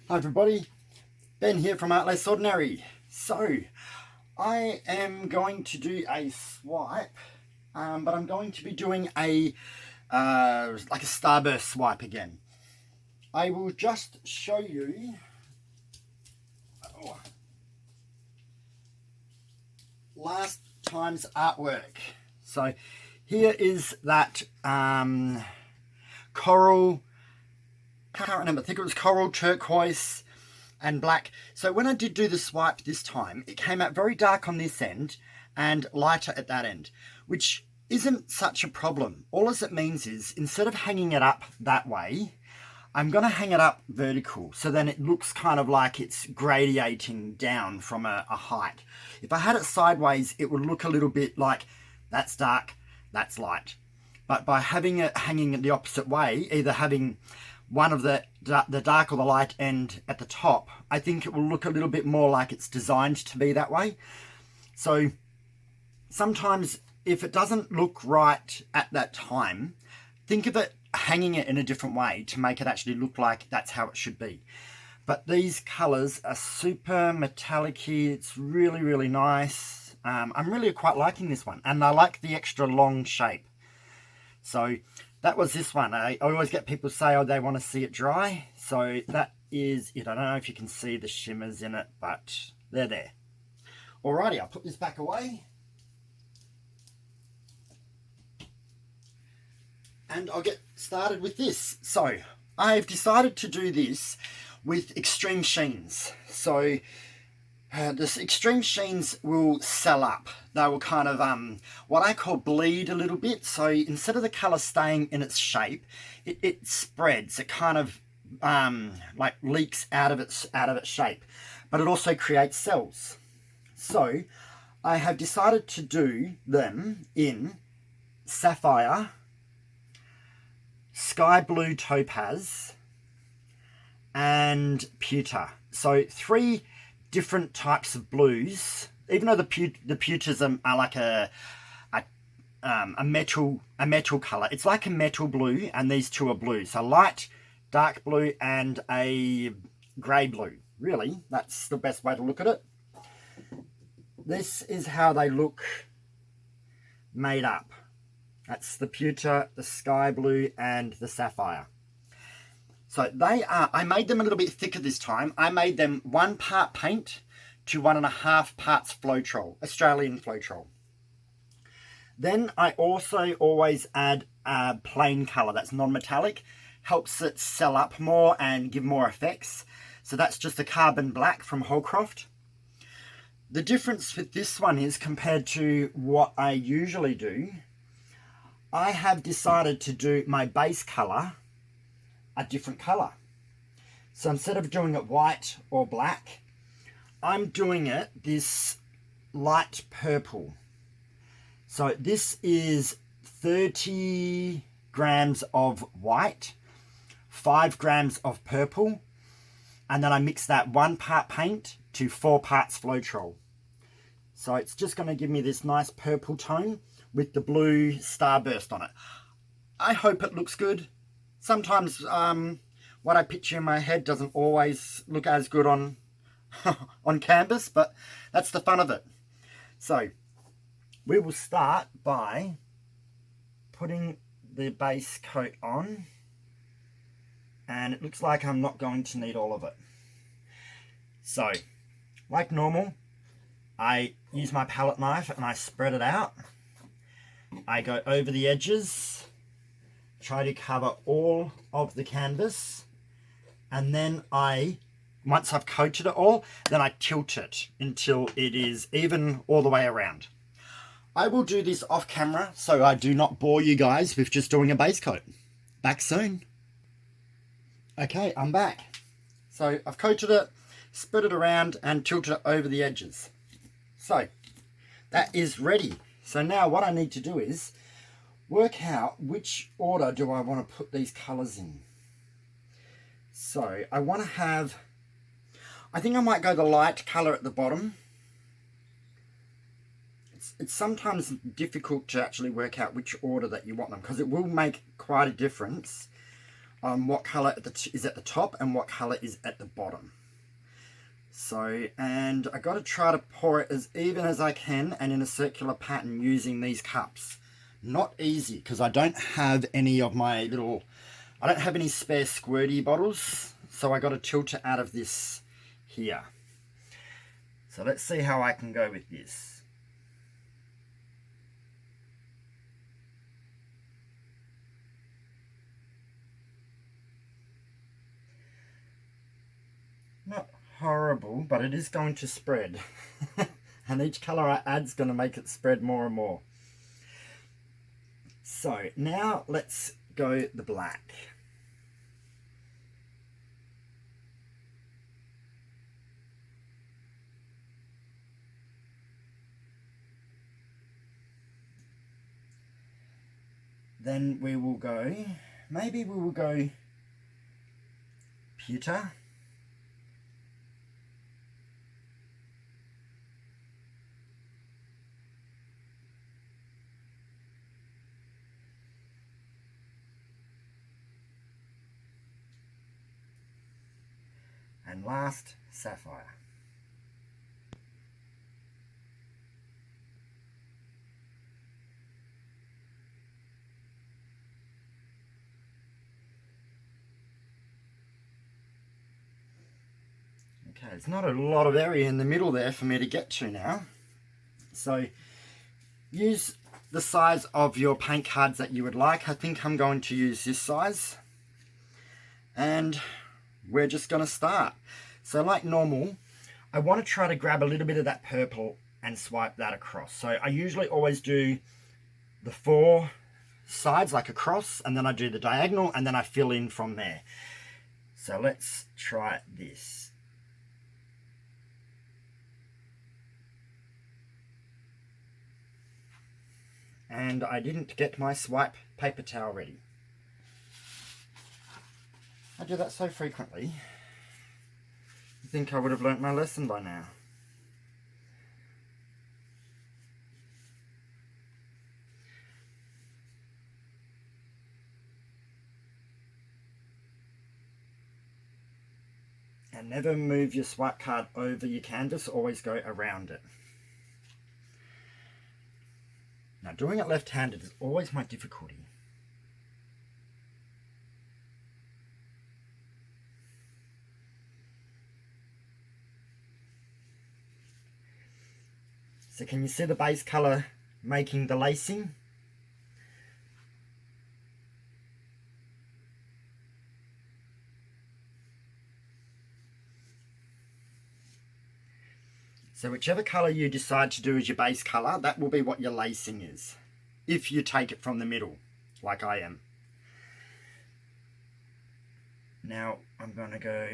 Hi everybody, Ben here from Art Less Ordinary. So, I am going to do a swipe, but I'm going to be doing a like a starburst swipe again. I will just show you last time's artwork. So, here is that coral, can't remember, I think it was coral, turquoise, and black. So when I did do the swipe this time, it came out very dark on this end and lighter at that end, which isn't such a problem. All it means is instead of hanging it up that way, I'm going to hang it up vertical, so then it looks kind of like it's gradiating down from a height. If I had it sideways, it would look a little bit like that's dark, that's light. But by having it hanging the opposite way, either having one of the dark or the light end at the top, I think it will look a little bit more like it's designed to be that way. So sometimes if it doesn't look right at that time, think of it hanging it in a different way to make it actually look like that's how it should be. But these colors are super metallic-y. It's really, really nice. I'm really quite liking this one, and I like the extra long shape. So that was this one. I always get people say, oh, they want to see it dry. So that is it. I don't know if you can see the shimmers in it, but they're there. Alrighty, I'll put this back away. And I'll get started with this. So I've decided to do this with extreme sheens. So the extreme sheens will sell up. They will kind of, what I call bleed a little bit. So instead of the colour staying in its shape, it spreads. It kind of like leaks out of its shape. But it also creates cells. So I have decided to do them in sapphire, sky blue topaz, and pewter. So 3 different types of blues, even though the pewters are like a metal color. It's like a metal blue, and these two are blue. So light, dark blue, and a grey blue. Really, that's the best way to look at it. This is how they look made up. That's the pewter, the sky blue, and the sapphire. So they are, I made them a little bit thicker this time. I made them 1 part paint to 1.5 parts floetrol, Australian floetrol. Then I also always add a plain colour that's non-metallic, helps it sell up more and give more effects. So that's just a carbon black from Holcroft. The difference with this one is, compared to what I usually do, I have decided to do my base colour a different colour. So instead of doing it white or black, I'm doing it this light purple. So this is 30 grams of white, 5 grams of purple, and then I mix that 1 part paint to 4 parts floetrol. So it's just going to give me this nice purple tone with the blue starburst on it. I hope it looks good. Sometimes what I picture in my head doesn't always look as good on on canvas, but that's the fun of it. So we will start by putting the base coat on, and it looks like I'm not going to need all of it. So like normal, I use my palette knife and I spread it out. I go over the edges, try to cover all of the canvas, and then once I've coated it all, then I tilt it until it is even all the way around. I will do this off camera so I do not bore you guys with just doing a base coat. Back soon. Okay, I'm back. So I've coated it, spread it around, and tilted it over the edges. So that is ready. So now what I need to do is work out which order do I want to put these colours in. So I want to have, I think I might go the light colour at the bottom. It's sometimes difficult to actually work out which order that you want them, because it will make quite a difference what colour is at the top and what colour is at the bottom. So, and I got to try to pour it as even as I can and in a circular pattern using these cups. Not easy because I don't have any of my little, I don't have any spare squirty bottles, so I got to tilt it out of this here. So let's see how I can go with this. Not horrible, but it is going to spread. And each colour I add is going to make it spread more and more. So now let's go the black. Then we will go, maybe we will go pewter. And last, sapphire. Okay, there's not a lot of area in the middle there for me to get to now. So use the size of your paint cards that you would like. I think I'm going to use this size. And we're just going to start. So like normal, I want to try to grab a little bit of that purple and swipe that across. So I usually always do the 4 sides like a cross, and then I do the diagonal, and then I fill in from there. So let's try this. And I didn't get my swipe paper towel ready. I do that so frequently. I think I would have learnt my lesson by now. And never move your swipe card over your canvas, always go around it. Now doing it left-handed is always my difficulty. So can you see the base colour making the lacing? So whichever colour you decide to do as your base colour, that will be what your lacing is, if you take it from the middle, like I am. Now I'm going to go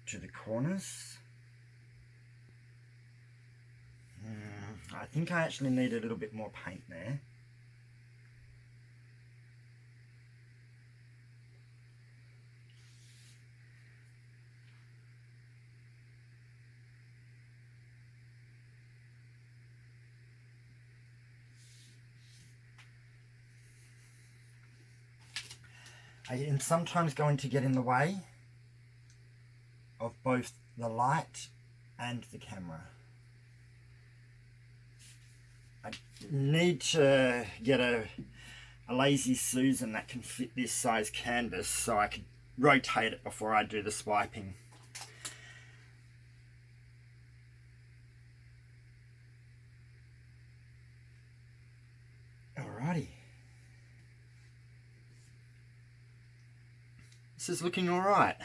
to the corners. I think I actually need a little bit more paint there. I am sometimes going to get in the way of both the light and the camera. I need to get a lazy Susan that can fit this size canvas so I can rotate it before I do the swiping. Alrighty. This is looking alright.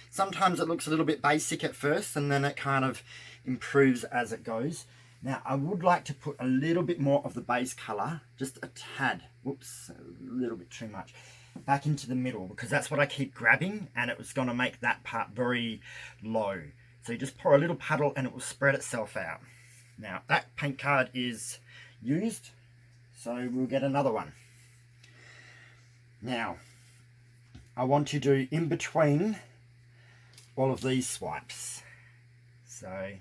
Sometimes it looks a little bit basic at first and then it kind of improves as it goes. Now I would like to put a little bit more of the base colour, just a tad, whoops, a little bit too much, back into the middle because that's what I keep grabbing and it was going to make that part very low. So you just pour a little puddle and it will spread itself out. Now that paint card is used, so we'll get another one. Now I want to do in between all of these swipes. So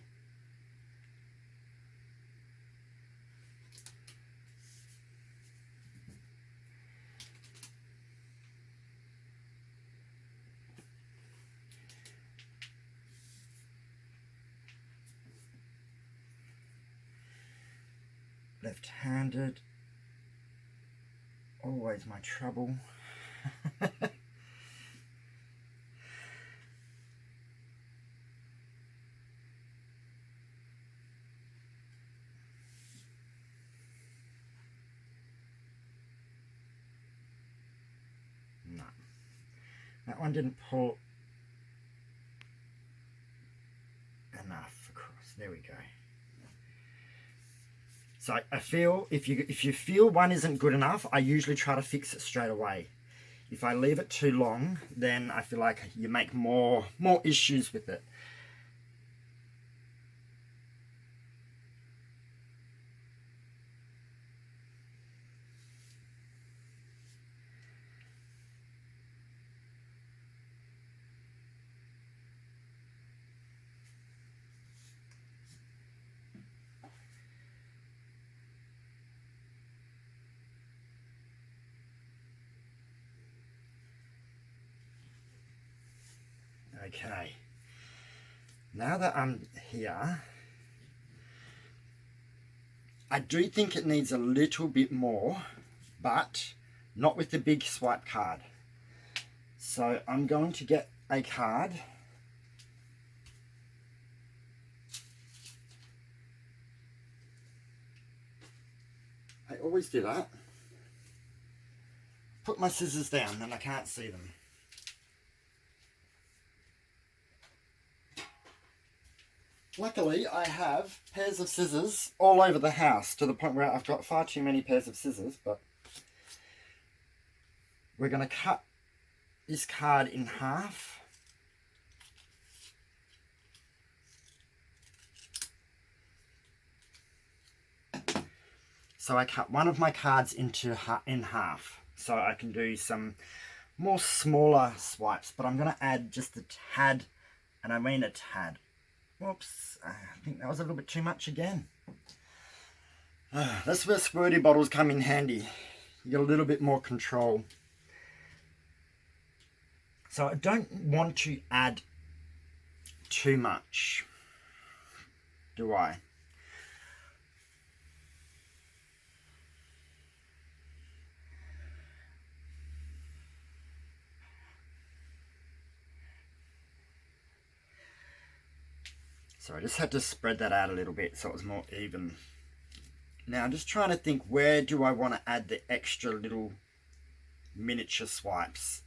left-handed. Always my trouble. No, that one didn't pull enough across. There we go. So I feel if you feel one isn't good enough, I usually try to fix it straight away. If I leave it too long, then I feel like you make more issues with it. Okay, now that I'm here, I do think it needs a little bit more, but not with the big swipe card. So I'm going to get a card. I always do that. Put my scissors down and I can't see them. Luckily, I have pairs of scissors all over the house, to the point where I've got far too many pairs of scissors, but we're going to cut this card in half. So I cut one of my cards in half, so I can do some more smaller swipes, but I'm going to add just a tad, and I mean a tad. Whoops, I think that was a little bit too much again. That's where squirty bottles come in handy. You get a little bit more control. So I don't want to add too much, do I? So I just had to spread that out a little bit so it was more even. Now I'm just trying to think, where do I want to add the extra little miniature swipes?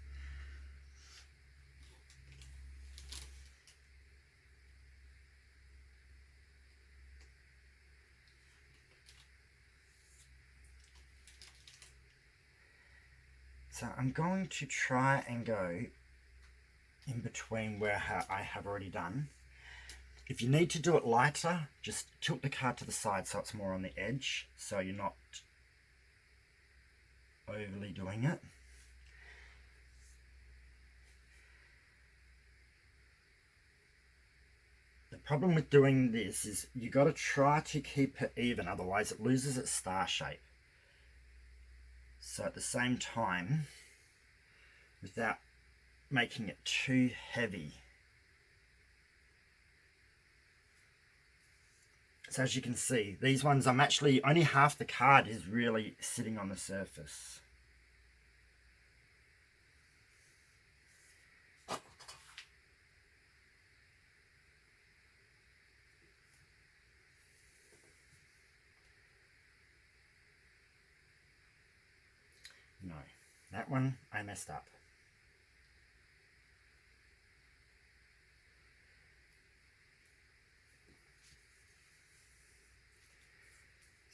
So I'm going to try and go in between where I have already done. If you need to do it lighter, just tilt the card to the side so it's more on the edge, so you're not overly doing it. The problem with doing this is you got to try to keep it even, otherwise it loses its star shape. So at the same time, without making it too heavy. So as you can see, these ones, I'm actually, only half the card is really sitting on the surface. No, that one I messed up.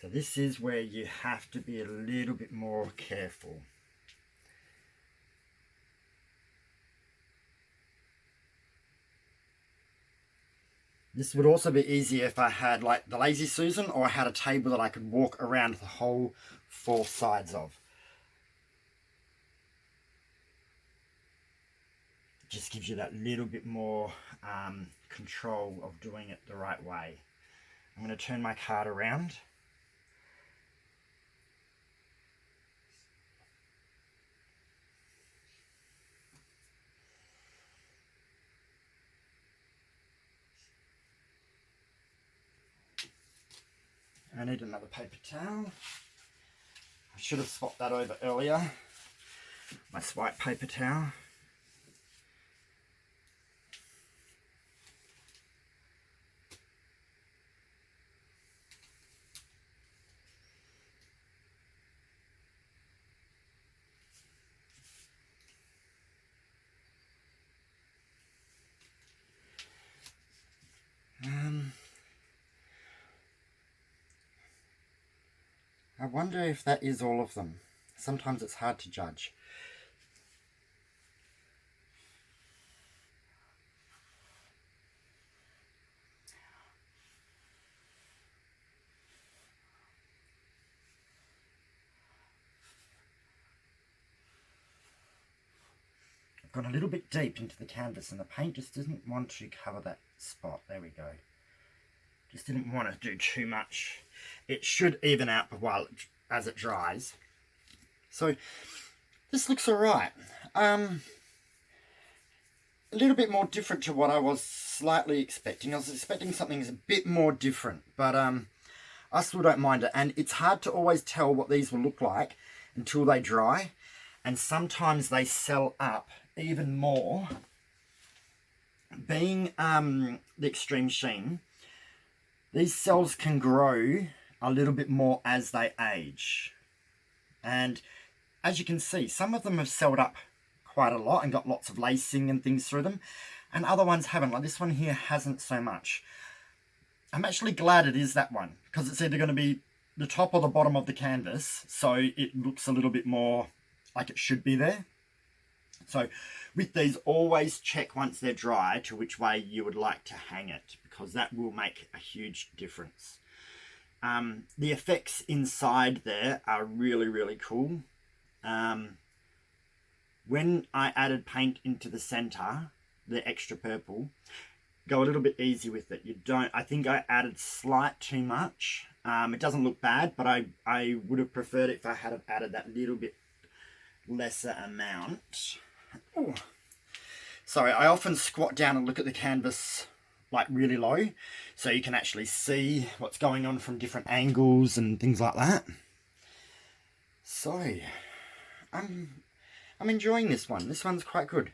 So this is where you have to be a little bit more careful. This would also be easier if I had like the Lazy Susan, or I had a table that I could walk around the whole 4 sides of. It just gives you that little bit more control of doing it the right way. I'm going to turn my card around. I need another paper towel. I should have swapped that over earlier. My white paper towel. I wonder if that is all of them. Sometimes it's hard to judge. I've gone a little bit deep into the canvas and the paint just didn't want to cover that spot. There we go. Just didn't want to do too much. It should even out as it dries. So this looks alright. A little bit more different to what I was slightly expecting. I was expecting something a bit more different, but I still don't mind it. And it's hard to always tell what these will look like until they dry. And sometimes they sell up even more. Being the extreme sheen, these cells can grow a little bit more as they age. And as you can see, some of them have celled up quite a lot and got lots of lacing and things through them, and other ones haven't. Like this one here hasn't so much. I'm actually glad it is that one, because it's either going to be the top or the bottom of the canvas, so it looks a little bit more like it should be there. So with these, always check once they're dry to which way you would like to hang it, because that will make a huge difference. The effects inside there are really, really cool. When I added paint into the center, the extra purple, go a little bit easy with it. I think I added slight too much. It doesn't look bad, but I would have preferred it if I had added that little bit lesser amount. Ooh. Sorry, I often squat down and look at the canvas like really low, so you can actually see what's going on from different angles and things like that. So I'm enjoying this one. This one's quite good.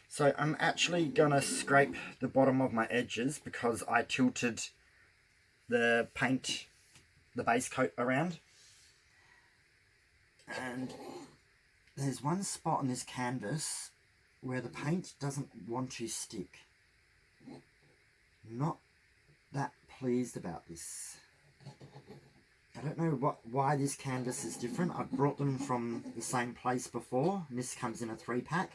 So I'm actually gonna scrape the bottom of my edges because I tilted the paint, the base coat around. And there's one spot on this canvas where the paint doesn't want to stick. Not that pleased about this. I don't know why this canvas is different. I've brought them from the same place before, and this comes in a 3-pack.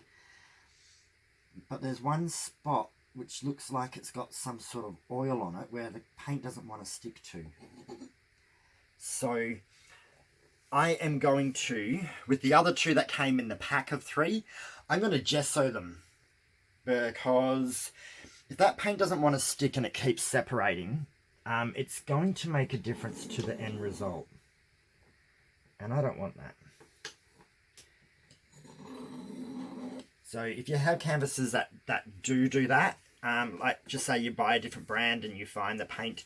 But there's one spot which looks like it's got some sort of oil on it where the paint doesn't want to stick to. So I am going to, with the other 2 that came in the pack of 3, I'm going to gesso them, because if that paint doesn't want to stick and it keeps separating, it's going to make a difference to the end result. And I don't want that. So if you have canvases that do that, like just say you buy a different brand and you find the paint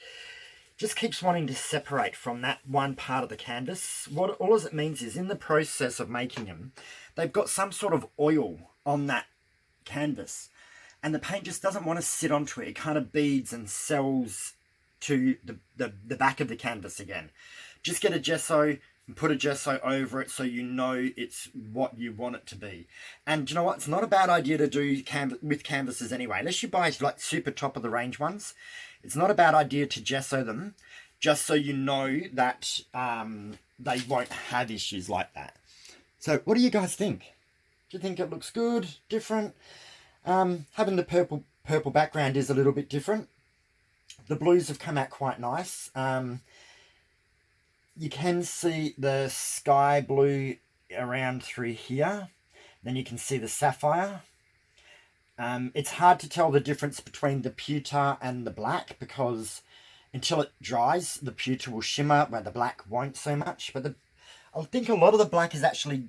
just keeps wanting to separate from that one part of the canvas, all it means is in the process of making them, they've got some sort of oil on that canvas, and the paint just doesn't want to sit onto it. It kind of beads and sells to the back of the canvas again. Just get a gesso and put a gesso over it so you know it's what you want it to be. And you know what? It's not a bad idea to do with canvases anyway, unless you buy like super top of the range ones. It's not a bad idea to gesso them, just so you know that they won't have issues like that. So what do you guys think? Do you think it looks good, different? Having the purple background is a little bit different. The blues have come out quite nice. You can see the sky blue around through here. Then you can see the sapphire. It's hard to tell the difference between the pewter and the black, because until it dries, the pewter will shimmer, where the black won't so much. But I think a lot of the black is actually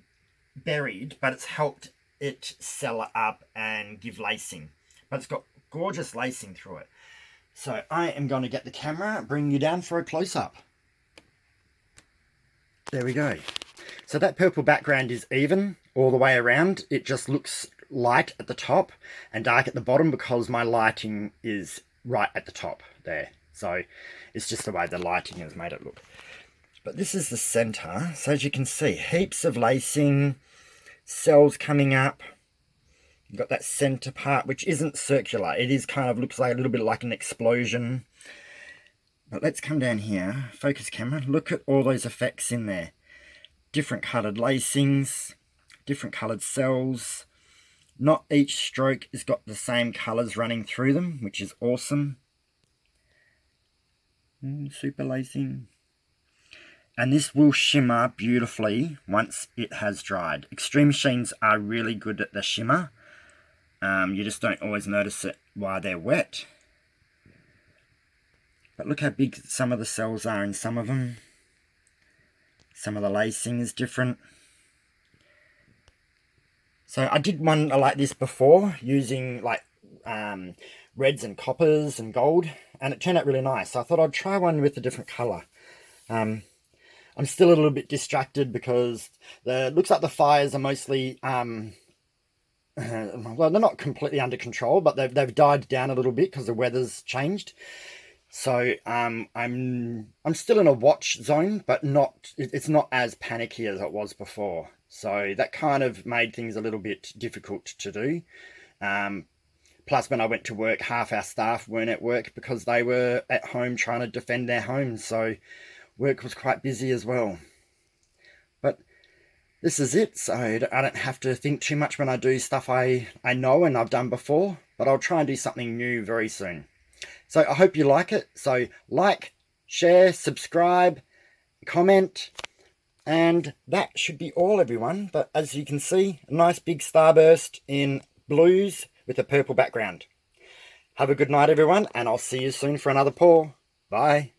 buried, but it's helped it sell up and give lacing. But it's got gorgeous lacing through it. So I am going to get the camera, bring you down for a close-up. There we go. So that purple background is even all the way around. It just looks light at the top and dark at the bottom because my lighting is right at the top there. So it's just the way the lighting has made it look. But this is the center. So as you can see, heaps of lacing, cells coming up. You've got that center part, which isn't circular. It is kind of looks like a little bit like an explosion. But let's come down here, focus camera, look at all those effects in there. Different coloured lacings, different coloured cells. Not each stroke has got the same colours running through them, which is awesome. Super lacing. And this will shimmer beautifully once it has dried. Extreme sheens are really good at the shimmer. You just don't always notice it while they're wet. But look how big some of the cells are in some of them. Some of the lacing is different. So I did one like this before using like reds and coppers and gold, and it turned out really nice. So I thought I'd try one with a different colour. I'm still a little bit distracted because it looks like the fires are mostly well, they're not completely under control, but they've died down a little bit because the weather's changed. So I'm still in a watch zone, but it's not as panicky as it was before. So that kind of made things a little bit difficult to do. Plus, when I went to work, half our staff weren't at work because they were at home trying to defend their homes. So work was quite busy as well. But this is it. So I don't have to think too much when I do stuff I know and I've done before. But I'll try and do something new very soon. So I hope you like it. So like, share, subscribe, comment, and that should be all, everyone. But as you can see, a nice big starburst in blues with a purple background. Have a good night, everyone, and I'll see you soon for another pour. Bye.